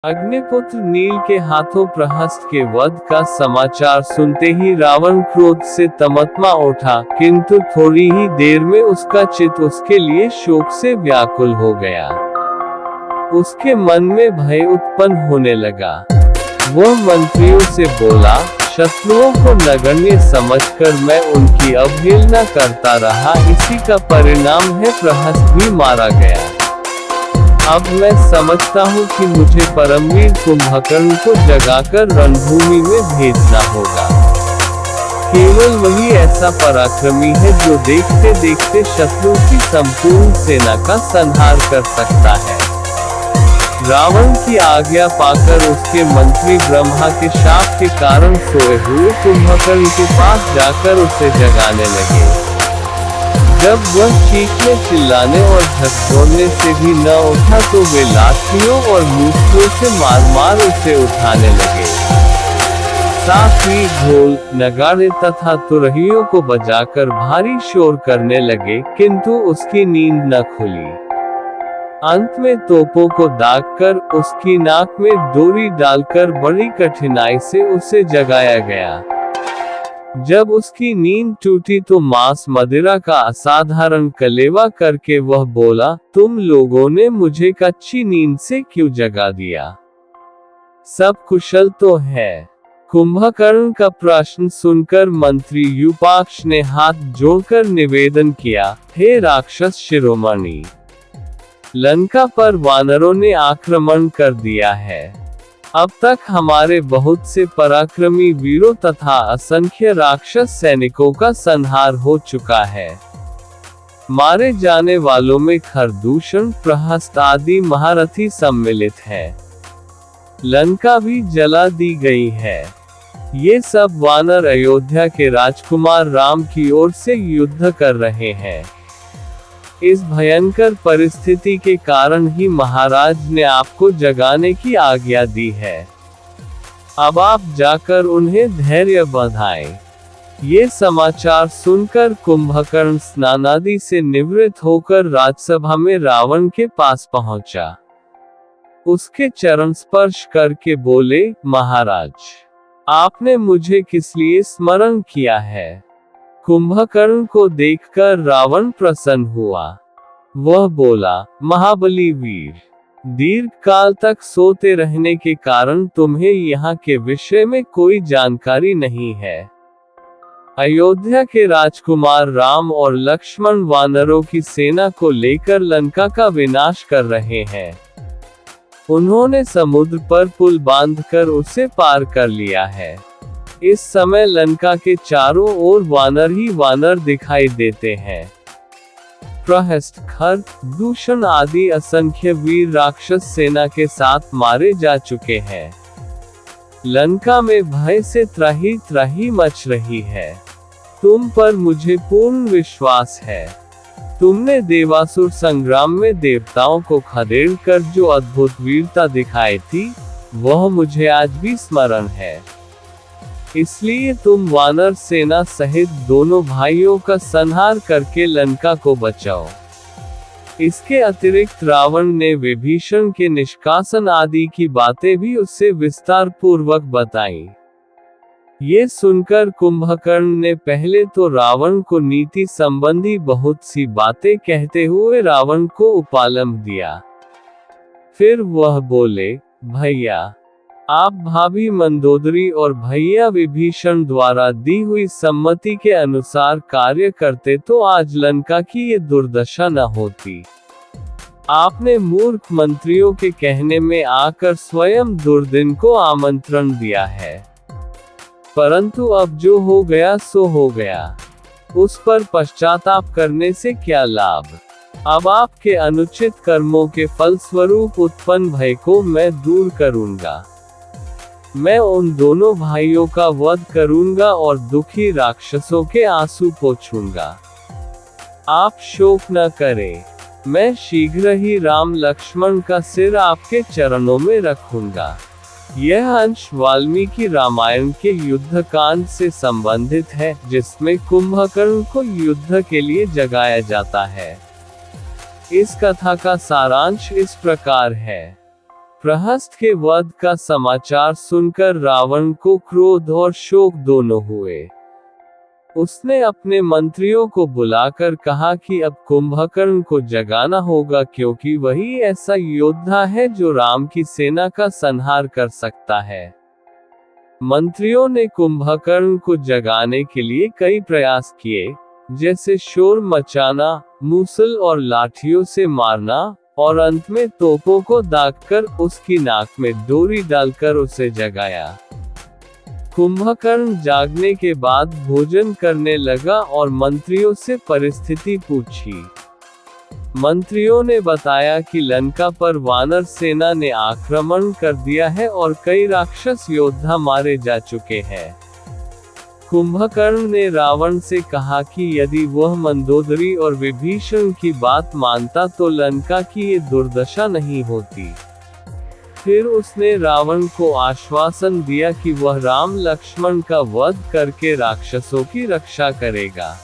अग्निपुत्र नील के हाथों प्रहस्त के वध का समाचार सुनते ही रावण क्रोध से तमतमा उठा, किंतु थोड़ी ही देर में उसका चित्त उसके लिए शोक से व्याकुल हो गया। उसके मन में भय उत्पन्न होने लगा। वह मंत्रियों से बोला, शत्रुओं को नगण्य समझकर मैं उनकी अवहेलना करता रहा, इसी का परिणाम है प्रहस्त भी मारा गया। अब मैं समझता हूँ कि मुझे परमवीर कुंभकर्ण को जगाकर रणभूमि में भेजना होगा। केवल वही ऐसा पराक्रमी है जो देखते देखते शत्रु की संपूर्ण सेना का संहार कर सकता है। रावण की आज्ञा पाकर उसके मंत्री ब्रह्मा के शाप के कारण सोए हुए कुंभकर्ण के पास जाकर उसे जगाने लगे। जब वह चीखने चिल्लाने और झकझोरने से भी न उठा तो वे लाठियों और मूसलों से मार मार उसे उठाने लगे। साथ ही ढोल, नगाड़े तथा तुरहियों को बजाकर भारी शोर करने लगे, किंतु उसकी नींद न खुली। अंत में तोपों को दागकर उसकी नाक में डोरी डालकर बड़ी कठिनाई से उसे जगाया गया। जब उसकी नींद टूटी तो मांस मदिरा का असाधारण कलेवा करके वह बोला, तुम लोगों ने मुझे कच्ची नींद से क्यों जगा दिया? सब कुशल तो है? कुंभकर्ण का प्रश्न सुनकर मंत्री युपाक्ष ने हाथ जोड़कर निवेदन किया, हे राक्षस शिरोमणि, लंका पर वानरों ने आक्रमण कर दिया है। अब तक हमारे बहुत से पराक्रमी वीरों तथा असंख्य राक्षस सैनिकों का संहार हो चुका है। मारे जाने वालों में खरदूषण, प्रहस्त आदि महारथी सम्मिलित हैं। लंका भी जला दी गई है। ये सब वानर अयोध्या के राजकुमार राम की ओर से युद्ध कर रहे हैं। इस भयंकर परिस्थिति के कारण ही महाराज ने आपको जगाने की आज्ञा दी है। अब आप जाकर उन्हें धैर्य बंधाएं। ये समाचार सुनकर कुंभकर्ण स्नानादि से निवृत्त होकर राजसभा में रावण के पास पहुंचा। उसके चरण स्पर्श करके बोले, महाराज, आपने मुझे किस लिए स्मरण किया है? कुंभकर्ण को देखकर रावण प्रसन्न हुआ। वह बोला, महाबली वीर, दीर्घ काल तक सोते रहने के कारण तुम्हें यहाँ के विषय में कोई जानकारी नहीं है। अयोध्या के राजकुमार राम और लक्ष्मण वानरों की सेना को लेकर लंका का विनाश कर रहे हैं। उन्होंने समुद्र पर पुल बांधकर उसे पार कर लिया है। इस समय लंका के चारों ओर वानर ही वानर दिखाई देते हैं। प्रहस्त, खर, दूषण आदि असंख्य वीर राक्षस सेना के साथ मारे जा चुके हैं। लंका में भय से त्राही त्राही मच रही है। तुम पर मुझे पूर्ण विश्वास है। तुमने देवासुर संग्राम में देवताओं को खदेड़कर जो अद्भुत वीरता दिखाई थी, वह मुझे आज भी स्मरण है। इसलिए तुम वानर सेना सहित दोनों भाइयों का संहार करके लंका को बचाओ। इसके अतिरिक्त रावण ने विभीषण के निष्कासन आदि की बातें भी उससे विस्तार पूर्वक बताई। ये सुनकर कुंभकर्ण ने पहले तो रावण को नीति संबंधी बहुत सी बातें कहते हुए रावण को उपालम दिया। फिर वह बोले, भैया, आप भाभी मंदोदरी और भैया विभीषण द्वारा दी हुई सम्मति के अनुसार कार्य करते तो आज लंका की ये दुर्दशा न होती। आपने मूर्ख मंत्रियों के कहने में आकर स्वयं दुर्दिन को आमंत्रण दिया है। परंतु अब जो हो गया सो हो गया। उस पर पश्चाताप करने से क्या लाभ? अब आपके अनुचित कर्मों के फलस्वरूप उत्पन्न भय को मैं दूर करूंगा। मैं उन दोनों भाइयों का वध करूंगा और दुखी राक्षसों के आंसू पोंछूंगा। आप शोक न करें। मैं शीघ्र ही राम लक्ष्मण का सिर आपके चरणों में रखूंगा। यह अंश वाल्मीकि रामायण के युद्ध कांड से संबंधित है, जिसमें कुंभकर्ण को युद्ध के लिए जगाया जाता है। इस कथा का सारांश इस प्रकार है। प्रहस्त के वध का समाचार सुनकर रावण को क्रोध और शोक दोनों हुए। उसने अपने मंत्रियों को बुलाकर कहा कि अब कुंभकर्ण को जगाना होगा, क्योंकि वही ऐसा योद्धा है जो राम की सेना का संहार कर सकता है। मंत्रियों ने कुंभकर्ण को जगाने के लिए कई प्रयास किए, जैसे शोर मचाना, मूसल और लाठियों से मारना, और अंत में तोपों को दागकर उसकी नाक में डोरी डालकर उसे जगाया। कुंभकर्ण जागने के बाद भोजन करने लगा और मंत्रियों से परिस्थिति पूछी। मंत्रियों ने बताया कि लंका पर वानर सेना ने आक्रमण कर दिया है और कई राक्षस योद्धा मारे जा चुके हैं। कुंभकर्ण ने रावण से कहा कि यदि वह मंदोदरी और विभीषण की बात मानता तो लंका की ये दुर्दशा नहीं होती। फिर उसने रावण को आश्वासन दिया कि वह राम लक्ष्मण का वध करके राक्षसों की रक्षा करेगा।